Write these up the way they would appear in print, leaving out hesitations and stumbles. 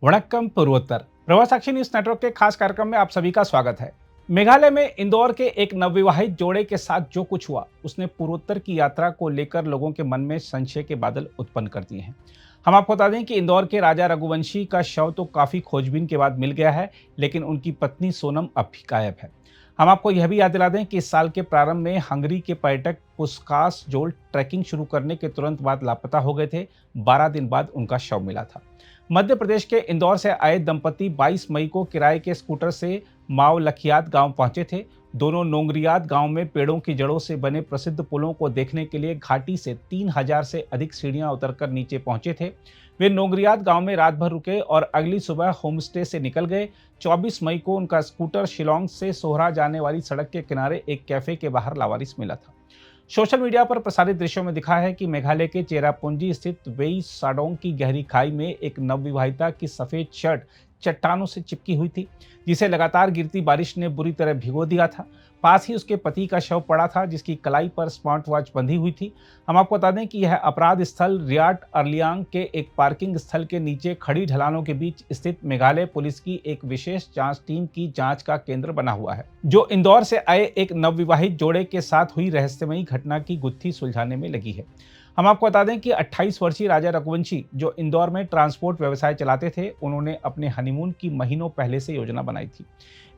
वणक्कम पूर्वोत्तर। प्रवाह साक्षी news network के खास कार्यक्रम में आप सभी का स्वागत है। मेघालय में इंदौर के एक नवविवाहित जोड़े के साथ जो कुछ हुआ उसने पूर्वोत्तर की यात्रा को लेकर लोगों के मन में संशय के बादल उत्पन्न कर दिए हैं। हम आपको बता दें कि इंदौर के राजा रघुवंशी का शव तो काफी खोजबीन के बाद मिल गया है, लेकिन उनकी पत्नी सोनम अब भी गायब है। हम आपको यह भी याद दिला दें कि इस साल के प्रारंभ में हंगरी के पर्यटक पुस्कास जोल ट्रैकिंग शुरू करने के तुरंत बाद लापता हो गए थे। 12 दिन बाद उनका शव मिला था। मध्य प्रदेश के इंदौर से आए दंपति 22 मई को किराए के स्कूटर से माव लखियात गांव पहुंचे थे। दोनों नोंगरियात गांव में पेड़ों की जड़ों से बने प्रसिद्ध पुलों को देखने के लिए घाटी से 3000 से अधिक सीढ़ियां उतरकर नीचे पहुंचे थे। वे नोंगरियात गांव में रात भर रुके और अगली सुबह होमस्टे से निकल गए। 24 मई को उनका स्कूटर शिलोंग से सोहरा जाने वाली सड़क के किनारे एक कैफे के बाहर लावारिस मिला था। सोशल मीडिया पर प्रसारित दृश्यों में दिखा है कि मेघालय के चेरापूंजी स्थित वेई साडोंग की गहरी खाई में एक नवविवाहिता की सफेद शर्ट चट्टानों से चिपकी हुई थी, जिसे लगातार गिरती बारिश ने बुरी तरह भिगो दिया था। पास ही उसके पति का शव पड़ा था, जिसकी कलाई पर स्मार्ट वॉच बंधी हुई थी। हम आपको बता दें कि यह अपराध स्थल रियाट अर्लियांग के एक पार्किंग स्थल के नीचे खड़ी ढलानों के बीच स्थित मेघालय पुलिस की एक विशेष जांच टीम की जांच का केंद्र बना हुआ है, जो इंदौर से आए एक नवविवाहित जोड़े के साथ हुई रहस्यमयी घटना की गुत्थी सुलझाने में लगी है। हम आपको बता दें कि 28 वर्षीय राजा रघुवंशी, जो इंदौर में ट्रांसपोर्ट व्यवसाय चलाते थे, उन्होंने अपने हनीमून की महीनों पहले से योजना बनाई थी।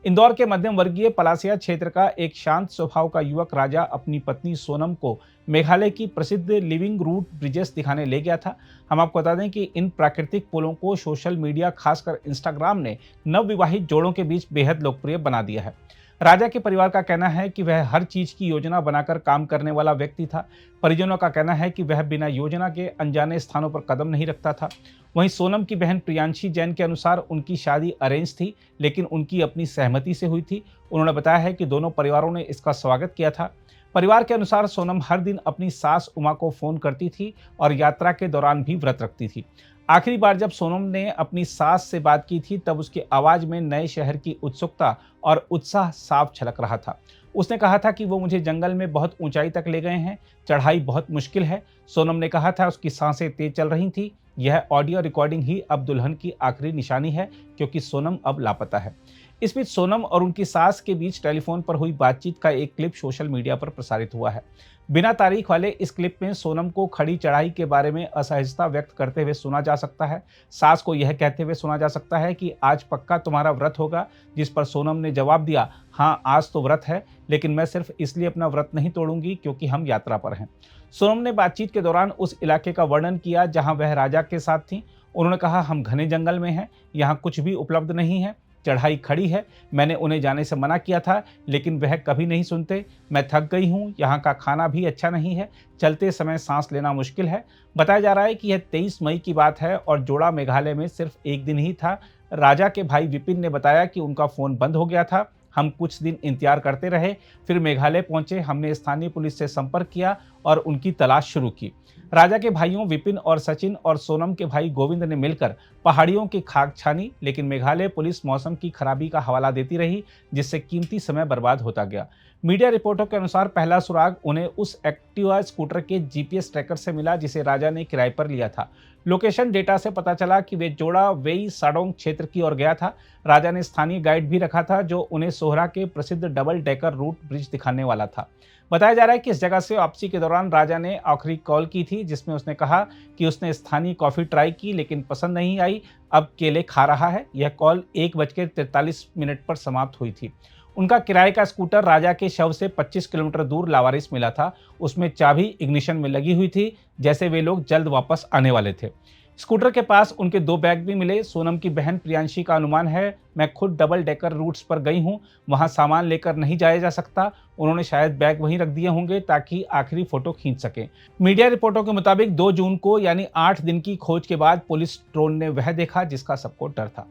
इंदौर के मध्यम वर्गीय पलासिया क्षेत्र का एक शांत स्वभाव का युवक राजा अपनी पत्नी सोनम को मेघालय की प्रसिद्ध लिविंग रूट ब्रिजेस दिखाने ले गया था। हम आपको बता दें कि इन प्राकृतिक पुलों को सोशल मीडिया, खासकर इंस्टाग्राम ने नवविवाहित जोड़ों के बीच बेहद लोकप्रिय बना दिया है। राजा के परिवार का कहना है कि वह हर चीज की योजना बनाकर काम करने वाला व्यक्ति था। परिजनों का कहना है कि वह बिना योजना के अनजाने स्थानों पर कदम नहीं रखता था। वहीं सोनम की बहन प्रियांशी जैन के अनुसार उनकी शादी अरेंज थी, लेकिन उनकी अपनी सहमति से हुई थी। उन्होंने बताया है कि दोनों परिवारों ने इसका स्वागत किया था। परिवार के अनुसार सोनम हर दिन अपनी सास उमा को फोन करती थी और यात्रा के दौरान भी व्रत रखती थी। आखिरी बार जब सोनम ने अपनी सास से बात की थी, तब उसकी आवाज में नए शहर की उत्सुकता और उत्साह साफ झलक रहा था। उसने कहा था कि वो मुझे जंगल में बहुत ऊंचाई तक ले गए हैं, चढ़ाई बहुत मुश्किल है। सोनम ने कहा था उसकी सांसें तेज चल रही थी। यह ऑडियो रिकॉर्डिंग ही अब दुल्हन की आखिरी निशानी है, क्योंकि सोनम अब लापता है। इस बीच सोनम और उनकी सास के बीच टेलीफोन पर हुई बातचीत का एक क्लिप सोशल मीडिया पर प्रसारित हुआ है। बिना तारीख वाले इस क्लिप में सोनम को खड़ी चढ़ाई के बारे में असहजता व्यक्त करते हुए सुना जा सकता है। सास को यह कहते हुए सुना जा सकता है कि आज पक्का तुम्हारा व्रत होगा, जिस पर सोनम ने जवाब दिया, हाँ आज तो व्रत है, लेकिन मैं सिर्फ इसलिए अपना व्रत नहीं तोड़ूंगी क्योंकि हम यात्रा पर हैं। सोनम ने बातचीत के दौरान उस इलाके का वर्णन किया जहां वह राजा के साथ थी। उन्होंने कहा, हम घने जंगल में हैं, यहाँ कुछ भी उपलब्ध नहीं है, चढ़ाई खड़ी है, मैंने उन्हें जाने से मना किया था, लेकिन वह कभी नहीं सुनते। मैं थक गई हूँ, यहाँ का खाना भी अच्छा नहीं है, चलते समय सांस लेना मुश्किल है। बताया जा रहा है कि यह 23 मई की बात है और जोड़ा मेघालय में सिर्फ एक दिन ही था। राजा के भाई विपिन ने बताया कि उनका फोन बंद हो गया था। हम कुछ दिन इंतजार करते रहे, फिर मेघालय पहुंचे। हमने स्थानीय पुलिस से संपर्क किया और उनकी तलाश शुरू की। राजा के भाइयों विपिन और सचिन और सोनम के भाई गोविंद ने मिलकर पहाड़ियों की खाक छानी, लेकिन मेघालय पुलिस मौसम की खराबी का हवाला देती रही, जिससे कीमती समय बर्बाद होता गया। मीडिया रिपोर्टों के अनुसार पहला सुराग उन्हें उस एक्टिवा स्कूटर के जीपीएस ट्रैकर से मिला जिसे राजा ने किराए पर लिया था। लोकेशन डेटा से पता चला कि वे जोड़ा वेई साडोंग क्षेत्र की ओर गया था। राजा ने स्थानीय गाइड भी रखा था, जो उन्हें सोहरा के प्रसिद्ध डबल डेकर रूट ब्रिज दिखाने वाला था। बताया जा रहा है कि इस जगह से वापसी के दौरान राजा ने आखिरी कॉल की थी, जिसमें उसने कहा कि उसने स्थानीय कॉफी ट्राई की, लेकिन पसंद नहीं आई, अब केले खा रहा है। यह कॉल 1:43 पर समाप्त हुई थी। उनका किराए का स्कूटर राजा के शव से 25 किलोमीटर दूर लावारिस मिला था। उसमें चाबी इग्निशन में लगी हुई थी, जैसे वे लोग जल्द वापस आने वाले थे। स्कूटर के पास उनके 2 बैग भी मिले। सोनम की बहन प्रियांशी का अनुमान है, मैं खुद डबल डेकर रूट्स पर गई हूँ, वहाँ सामान लेकर नहीं जाया जा सकता। उन्होंने शायद बैग वहीं रख दिए होंगे ताकि आखिरी फोटो खींच सकें। मीडिया रिपोर्टों के मुताबिक 2 जून को यानी 8 दिन की खोज के बाद पुलिस ड्रोन ने वह देखा जिसका सबको डर था।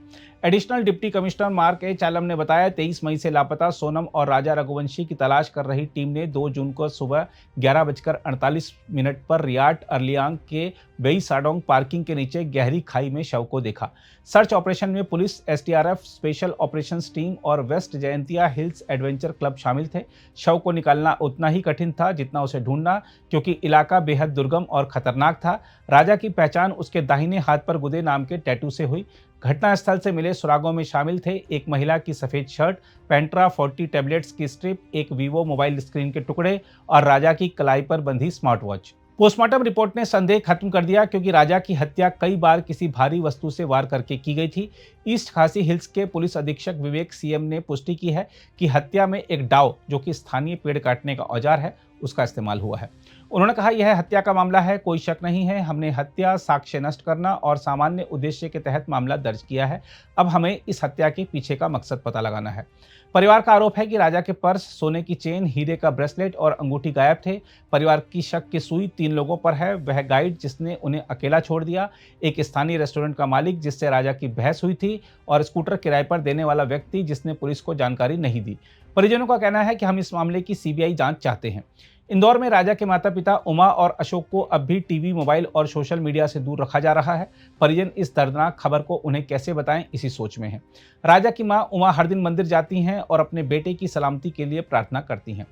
एडिशनल डिप्टी कमिश्नर मार्क ए चालम ने बताया, 23 मई से लापता सोनम और राजा रघुवंशी की तलाश कर रही टीम ने 2 जून को सुबह 11:48 पर रियाट अर्लियांग के वेई साडोंग पार्किंग के नीचे गहरी खाई में शव को देखा। सर्च ऑपरेशन में police, SDRF, special operations team और west Jaintia hills adventure club शामिल थे। शव को निकालना उतना ही कठिन था जितना उसे ढूंढना, क्योंकि इलाका बेहद दुर्गम और खतरनाक था। राजा की पहचान उसके दाहिने हाथ पर गुदे नाम के टैटू से हुई। घटनास्थल से मिले सुरागों में शामिल थे एक महिला की सफेद शर्ट, पेंट्रा 40 टैबलेट्स की स्ट्रिप, एक वीवो मोबाइल स्क्रीन के टुकड़े और राजा की कलाई पर बंधी स्मार्ट वॉच। पोस्टमार्टम रिपोर्ट ने संदेह खत्म कर दिया, क्योंकि राजा की हत्या कई बार किसी भारी वस्तु से वार करके की गई थी। ईस्ट खासी हिल्स के पुलिस अधीक्षक विवेक सीएम ने पुष्टि की है कि हत्या में एक डाव, जो कि स्थानीय पेड़ काटने का औजार है, उसका इस्तेमाल हुआ है। उन्होंने कहा, यह हत्या का मामला है, कोई शक नहीं है। हमने हत्या, साक्ष्य नष्ट करना और सामान्य उद्देश्य के तहत मामला दर्ज किया है। अब हमें इस हत्या के पीछे का मकसद पता लगाना है। परिवार का आरोप है कि राजा के पर्स, सोने की चेन, हीरे का ब्रेसलेट और अंगूठी गायब थे। परिवार की शक की सुई 3 लोगों पर है। वह गाइड जिसने उन्हें अकेला छोड़ दिया, एक स्थानीय रेस्टोरेंट का मालिक जिससे राजा की बहस हुई थी, और स्कूटर किराए पर देने वाला व्यक्ति जिसने पुलिस को जानकारी नहीं दी। परिजनों का कहना है कि हम इस मामले की सीबीआई जांच चाहते हैं। इंदौर में राजा के माता पिता उमा और अशोक को अब भी टीवी, मोबाइल और सोशल मीडिया से दूर रखा जा रहा है। परिजन इस दर्दनाक खबर को उन्हें कैसे बताएं, इसी सोच में हैं। राजा की मां उमा हर दिन मंदिर जाती हैं और अपने बेटे की सलामती के लिए प्रार्थना करती हैं।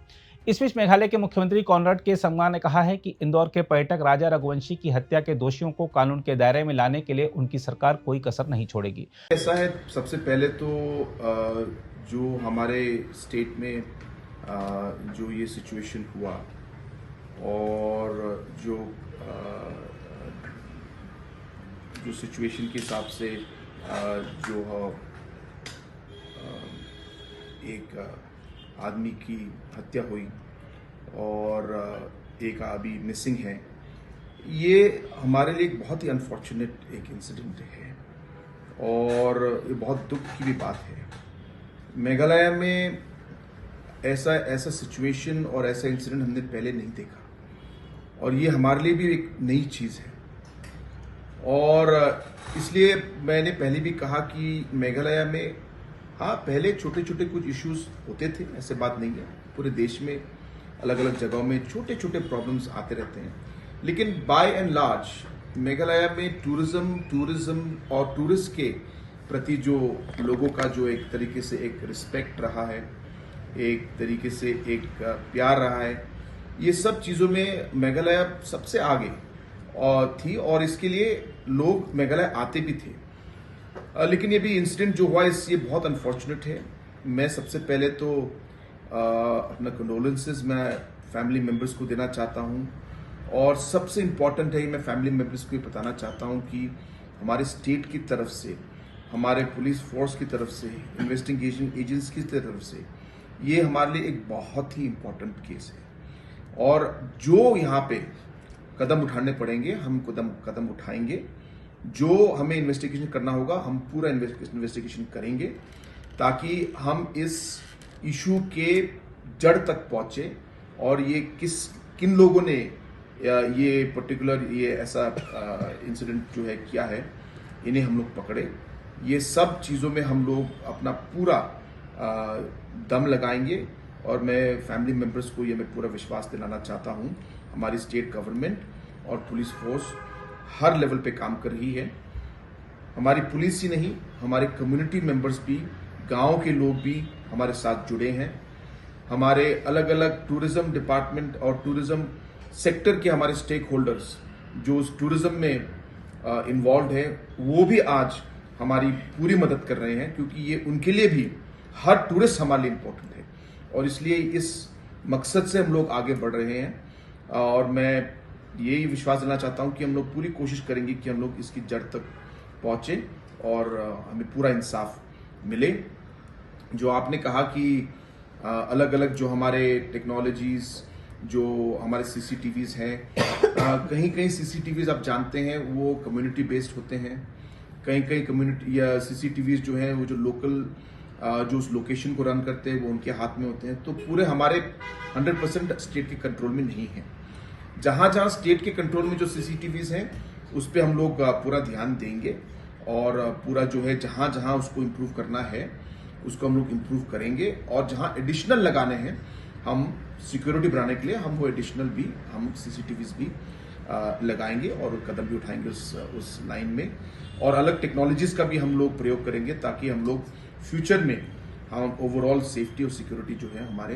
इस बीच मेघालय के मुख्यमंत्री कॉनराड के संगमा ने कहा है कि इंदौर के पर्यटक राजा रघुवंशी की हत्या के दोषियों को कानून के दायरे में लाने के लिए उनकी सरकार कोई कसर नहीं छोड़ेगी। ऐसा है, सबसे पहले तो जो हमारे स्टेट में जो ये सिचुएशन हुआ और जो सिचुएशन के हिसाब से जो एक आदमी की हत्या हुई और एक अभी मिसिंग है, ये हमारे लिए एक बहुत ही अनफॉर्चुनेट एक इंसिडेंट है और ये बहुत दुख की भी बात है। मेघालय में ऐसा सिचुएशन और ऐसा इंसिडेंट हमने पहले नहीं देखा और ये हमारे लिए भी एक नई चीज़ है। और इसलिए मैंने पहले भी कहा कि मेघालय में हाँ, पहले छोटे छोटे कुछ इश्यूज होते थे, ऐसे बात नहीं है। पूरे देश में अलग अलग जगहों में छोटे छोटे प्रॉब्लम्स आते रहते हैं, लेकिन बाय एंड लार्ज मेघालय में टूरिज्म और टूरिस्ट के प्रति जो लोगों का जो एक तरीके से एक रिस्पेक्ट रहा है, एक तरीके से एक प्यार रहा है, ये सब चीज़ों में मेघालय सबसे आगे थी और इसके लिए लोग मेघालय आते भी थे। लेकिन ये भी इंसिडेंट जो हुआ ये बहुत अनफॉर्चुनेट है। मैं सबसे पहले तो अपना कंडोलेंसेस मैं फैमिली मेम्बर्स को देना चाहता हूँ और सबसे इम्पॉर्टेंट है मैं फैमिली मेम्बर्स को ये बताना चाहता हूँ कि हमारे स्टेट की तरफ से, हमारे पुलिस फोर्स की तरफ से, इन्वेस्टिगेशन एजेंट्स की तरफ से ये हमारे लिए एक बहुत ही इम्पॉर्टेंट केस है और जो यहाँ पे कदम उठाने पड़ेंगे हम कदम उठाएंगे। जो हमें इन्वेस्टिगेशन करना होगा हम पूरा इन्वेस्टिगेशन करेंगे ताकि हम इस इशू के जड़ तक पहुंचे और ये किन लोगों ने ये पर्टिकुलर ये ऐसा इंसिडेंट जो है किया है, इन्हें हम लोग पकड़े। ये सब चीज़ों में हम लोग अपना पूरा दम लगाएंगे और मैं फैमिली मेम्बर्स को ये मैं पूरा विश्वास दिलाना चाहता हूँ हमारी स्टेट गवर्नमेंट और पुलिस फोर्स हर लेवल पे काम कर रही है। हमारी पुलिस ही नहीं, हमारे कम्युनिटी मेंबर्स भी, गांव के लोग भी हमारे साथ जुड़े हैं। हमारे अलग अलग टूरिज्म डिपार्टमेंट और टूरिज्म सेक्टर के हमारे स्टेक होल्डर्स जो उस टूरिज्म में इन्वॉल्व है वो भी आज हमारी पूरी मदद कर रहे हैं, क्योंकि ये उनके लिए भी हर टूरिस्ट हमारे लिए इम्पोर्टेंट है और इसलिए इस मकसद से हम लोग आगे बढ़ रहे हैं। और मैं यही विश्वास देना चाहता हूं कि हम लोग पूरी कोशिश करेंगे कि हम लोग इसकी जड़ तक पहुंचे और हमें पूरा इंसाफ मिले। जो आपने कहा कि अलग अलग जो हमारे टेक्नोलॉजीज, जो हमारे सीसीटीवीज हैं, कहीं कहीं सीसीटीवीज आप जानते हैं वो कम्युनिटी बेस्ड होते हैं, कहीं कहीं कम्युनिटी या सीसीटीवीज जो हैं वो जो लोकल जो उस लोकेशन को रन करते हैं वो उनके हाथ में होते हैं। तो पूरे हमारे 100% स्टेट के कंट्रोल में नहीं है। जहां जहां स्टेट के कंट्रोल में जो सीसीटीवीज हैं उस पर हम लोग पूरा ध्यान देंगे और पूरा जो है जहां जहां उसको इम्प्रूव करना है उसको हम लोग इम्प्रूव करेंगे और जहां एडिशनल लगाने हैं हम सिक्योरिटी बढ़ाने के लिए हम वो एडिशनल भी हम सीसीटीवीज भी लगाएंगे और कदम भी उठाएंगे उस लाइन में। और अलग टेक्नोलॉजीज का भी हम लोग प्रयोग करेंगे ताकि हम लोग फ्यूचर में हम ओवरऑल सेफ्टी और सिक्योरिटी जो है हमारे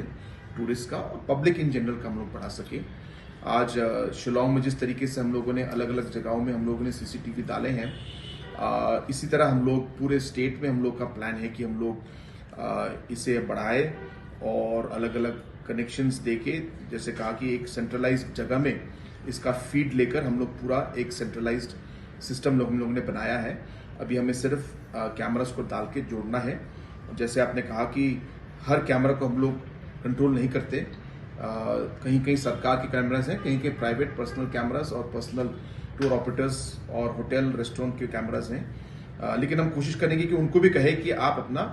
टूरिस्ट का और पब्लिक इन जनरल का हम लोग बढ़ा सके। आज शिलोंग में जिस तरीके से हम लोगों ने अलग अलग जगहों में हम लोगों ने सीसीटीवी डाले हैं, इसी तरह हम लोग पूरे स्टेट में हम लोग का प्लान है कि हम लोग इसे बढ़ाए और अलग अलग कनेक्शंस देके, जैसे कहा कि एक सेंट्रलाइज्ड जगह में इसका फीड लेकर हम लोग पूरा एक सेंट्रलाइज्ड सिस्टम हम लोगों ने बनाया है। अभी हमें सिर्फ कैमरास को डाल के जोड़ना है। जैसे आपने कहा कि हर कैमरा को हम लोग कंट्रोल नहीं करते, कहीं कहीं सरकार के कैमरास हैं, कहीं कहीं प्राइवेट पर्सनल कैमरास और पर्सनल टूर ऑपरेटर्स और होटल रेस्टोरेंट के कैमरास हैं। लेकिन हम कोशिश करेंगे कि उनको भी कहे कि आप अपना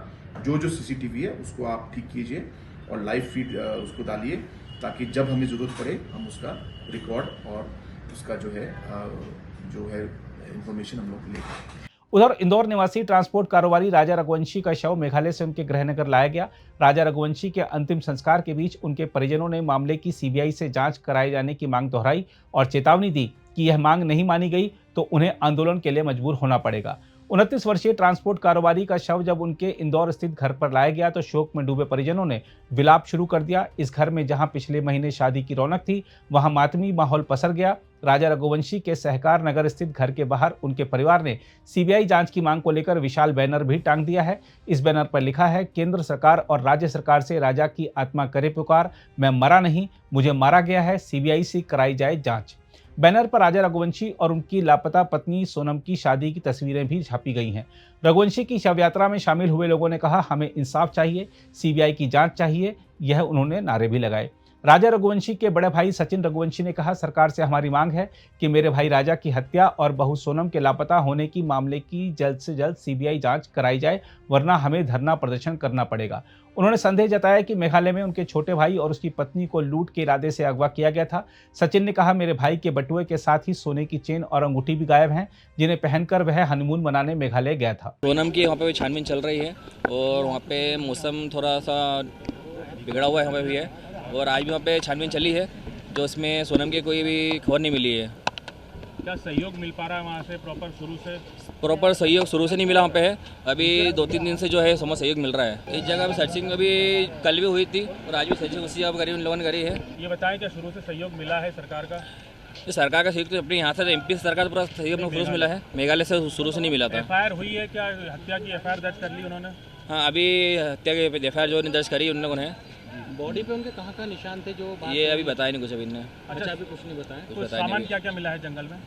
जो सीसीटीवी है उसको आप ठीक कीजिए और लाइव फीड उसको डालिए, ताकि जब हमें ज़रूरत पड़े हम उसका रिकॉर्ड और उसका जो है इंफॉर्मेशन हम लोग लें। उधर इंदौर निवासी ट्रांसपोर्ट कारोबारी राजा रघुवंशी का शव मेघालय से उनके गृहनगर लाया गया। राजा रघुवंशी के अंतिम संस्कार के बीच उनके परिजनों ने मामले की सीबीआई से जांच कराए जाने की मांग दोहराई और चेतावनी दी कि यह मांग नहीं मानी गई तो उन्हें आंदोलन के लिए मजबूर होना पड़ेगा। 29 वर्षीय ट्रांसपोर्ट कारोबारी का शव जब उनके इंदौर स्थित घर पर लाया गया तो शोक में डूबे परिजनों ने विलाप शुरू कर दिया। इस घर में जहां पिछले महीने शादी की रौनक थी, वहां मातमी माहौल पसर गया। राजा रघुवंशी के सहकार नगर स्थित घर के बाहर उनके परिवार ने सीबीआई जांच की मांग को लेकर विशाल बैनर भी टांग दिया है। इस बैनर पर लिखा है, केंद्र सरकार और राज्य सरकार से राजा की आत्मा करे पुकार, मैं मरा नहीं, मुझे मारा गया है, सीबीआई से कराई जाए जांच। बैनर पर राजा रघुवंशी और उनकी लापता पत्नी सोनम की शादी की तस्वीरें भी छापी गई हैं। रघुवंशी की शव यात्रा में शामिल हुए लोगों ने कहा, हमें इंसाफ चाहिए, सीबीआई की जांच चाहिए, यह उन्होंने नारे भी लगाए। राजा रघुवंशी के बड़े भाई सचिन रघुवंशी ने कहा, सरकार से हमारी मांग है कि मेरे भाई राजा की हत्या और बहू सोनम के लापता होने की मामले की जल्द से जल्द सीबीआई जांच कराई जाए, वरना हमें धरना प्रदर्शन करना पड़ेगा। उन्होंने संदेह जताया कि मेघालय में उनके छोटे भाई और उसकी पत्नी को लूट के इरादे से अगवा किया गया था। सचिन ने कहा, मेरे भाई के बटुए के साथ ही सोने की चेन और अंगूठी भी गायब हैं, जिन्हें पहनकर वह हनीमून मनाने मेघालय गया था। सोनम की वहाँ पे छानबीन चल रही है और वहाँ पे मौसम थोड़ा सा बिगड़ा हुआ है, हमें भी है, और आज भी वहाँ पे छानबीन चली है, जो उसमें सोनम की कोई भी खबर नहीं मिली है। क्या सहयोग मिल पा रहा है वहाँ से प्रॉपर सहयोग शुरू से नहीं मिला वहाँ पे है। अभी 2-3 दिन से जो है समझ सहयोग मिल रहा है। इस जगह पे सर्चिंग अभी कल भी हुई थी और आज भी सर्चिंग उसी जगह करी उन लोगों ने करी है। ये बताएं, क्या शुरू से सहयोग मिला है सरकार का? तो सरकार का सहयोग तो अपने यहाँ से एमपी सरकार पूरा सहयोग शुरू से मिला है, मेघालय से शुरू से नहीं मिला था। एफआईआर हुई है क्या? हत्या की एफआईआर दर्ज कर ली उन्होंने? हाँ, अभी हत्या की एफआईआर जो दर्ज करी उन लोगों ने। बॉडी पे उनके कहाँ निशान थे जो ये अभी बताया नहीं कुछ अभी इनने। अच्छा, अभी कुछ नहीं बताया। कुछ सामान क्या क्या मिला है जंगल में?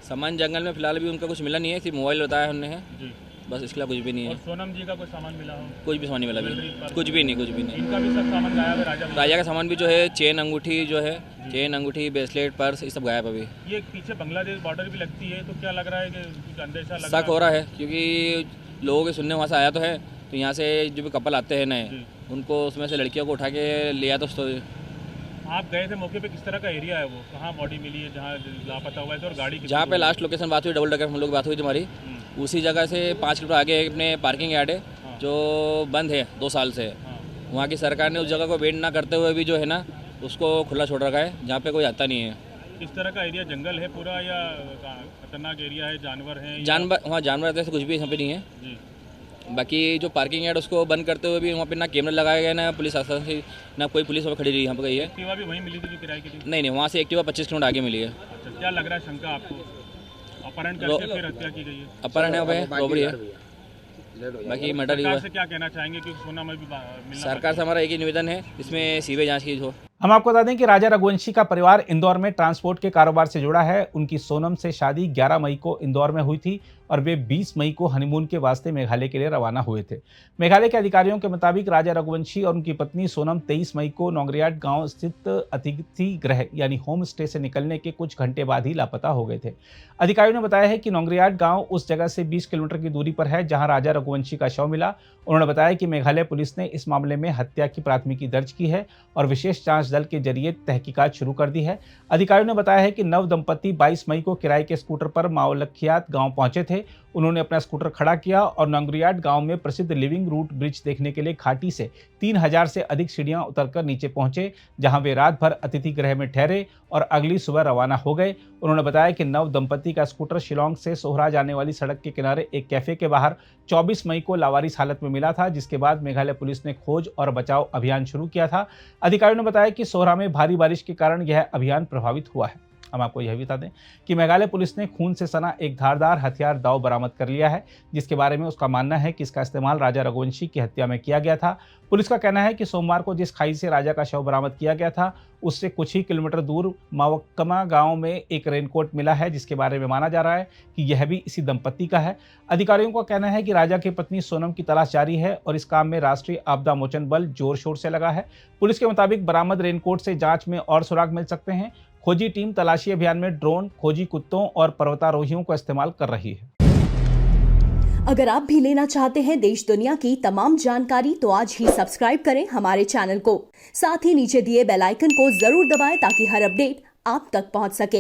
सामान जंगल में फिलहाल भी उनका कुछ मिला नहीं है, सिर्फ मोबाइल बताया हमने है जी, बस, इसके अलावा कुछ भी नहीं है। और सोनम जी का कुछ सामान मिला हो? कुछ भी सामान नहीं मिला अभी, कुछ भी नहीं। इनका भी सब सामान गायब है? राजा का सामान भी जो है, चेन अंगूठी जो है, चेन अंगूठी ब्रेसलेट पर्स ये सब गायब अभी। ये पीछे बांग्लादेश बॉर्डर भी लगती है, तो क्या लग रहा है कि कुछ अंदेशा लग शक हो रहा है, क्योंकि लोगों के सुनने वहाँ से आया तो है, तो यहाँ से जो भी कपल आते हैं नए, उनको उसमें से लड़कियों को उठा के लिया। तो आप गए थे मौके पे, किस तरह का एरिया है वो? कहाँ बॉडी मिली है जहाँ लापता हुआ है? तो और गाड़ी जहाँ पे लास्ट लोकेशन बात हुई, डबल डकर हम लोग बात हुई तुम्हारी, उसी जगह से 5 किलोमीटर आगे अपने पार्किंग यार्ड है जो बंद है 2 साल से। वहाँ की सरकार ने उस जगह को वेट ना करते हुए भी जो है ना उसको खुला छोड़ रखा है, जहाँ पे कोई आता नहीं है। किस तरह का एरिया, जंगल है पूरा या खतरनाक एरिया है? जानवर हैं? जानवर वहाँ जानवर रहते हैं, कुछ भी यहाँ पे नहीं है जी। बाकी जो पार्किंग यार्ड उसको बंद करते हुए भी वहाँ पे ना कैमरा लगाया गया, ना पुलिस शासन से, ना कोई पुलिस वहाँ खड़ी रही यहाँ पे गई है। एक्टिवा भी वहीं मिली थी जो किराए की थी? नहीं, वहाँ से एक्टिवा 25 किलोमीटर आगे मिली है। अच्छा, क्या लग रहा है शंका आपको? अपहरण करके फिर हत्या की गई है? अपहरण है, रॉबरी है, बाकी मर्डर हुआ। सरकार से क्या कहना चाहेंगे कि सोना में भी मिलना? सरकार से हमारा एक ही निवेदन है, इसमें सीबीआई जांच की हो। हम आपको बता दें कि राजा रघुवंशी का परिवार इंदौर में ट्रांसपोर्ट के कारोबार से जुड़ा है। उनकी सोनम से शादी 11 मई को इंदौर में हुई थी और वे 20 मई को हनीमून के वास्ते मेघालय के लिए रवाना हुए थे। मेघालय के अधिकारियों के मुताबिक राजा रघुवंशी और उनकी पत्नी सोनम 23 मई को नोंगरियाट गांव स्थित अतिथि गृह यानी होम स्टे से निकलने के कुछ घंटे बाद ही लापता हो गए थे। अधिकारियों ने बताया है कि नोंगरियाट गांव उस जगह से 20 किलोमीटर की दूरी पर है जहां राजा रघुवंशी का शव मिला। उन्होंने बताया कि मेघालय पुलिस ने इस मामले में हत्या की प्राथमिकी दर्ज की है और विशेष जांच दल के जरिए तहकीकात शुरू कर दी है। अधिकारियों ने बताया है कि नव दंपति 22 मई को किराए के स्कूटर पर माओलखियात गांव पहुंचे थे थे। उन्होंने अपना स्कूटर खड़ा किया और नंगरियाट गांव में प्रसिद्ध लिविंग रूट ब्रिज देखने के लिए घाटी से 3000 से अधिक सीढ़ियां उतरकर नीचे पहुंचे, जहां वे रात भर अतिथि गृह में ठहरे और अगली सुबह रवाना हो गए। उन्होंने बताया कि नव दंपति का स्कूटर शिलोंग से सोहरा जाने वाली सड़क के किनारे एक कैफे के बाहर 24 मई को लावारिस हालत में मिला था, जिसके बाद मेघालय पुलिस ने खोज और बचाव अभियान शुरू किया था। अधिकारियों ने बताया कि सोहरा में भारी बारिश के कारण यह अभियान प्रभावित हुआ है। हम आपको यह भी बता दें कि मेघालय पुलिस ने खून से सना एक धारदार हथियार दाव बरामद कर लिया है, जिसके बारे में उसका मानना है कि इसका इस्तेमाल राजा रघुवंशी की हत्या में किया गया था। पुलिस का कहना है कि सोमवार को जिस खाई से राजा का शव बरामद किया गया था, उससे कुछ ही किलोमीटर दूर मावक्कमा गांव में एक रेनकोट मिला है, जिसके बारे में माना जा रहा है कि यह भी इसी दंपति का है। अधिकारियों का कहना है कि राजा की पत्नी सोनम की तलाश जारी है और इस काम में राष्ट्रीय आपदा मोचन बल जोर शोर से लगा है। पुलिस के मुताबिक बरामद रेनकोट से जांच में और सुराग मिल सकते हैं। खोजी टीम तलाशी अभियान में ड्रोन, खोजी कुत्तों और पर्वतारोहियों का इस्तेमाल कर रही है। अगर आप भी लेना चाहते हैं देश दुनिया की तमाम जानकारी तो आज ही सब्सक्राइब करें हमारे चैनल को। साथ ही नीचे दिए बेल आइकन को जरूर दबाएं ताकि हर अपडेट आप तक पहुंच सके।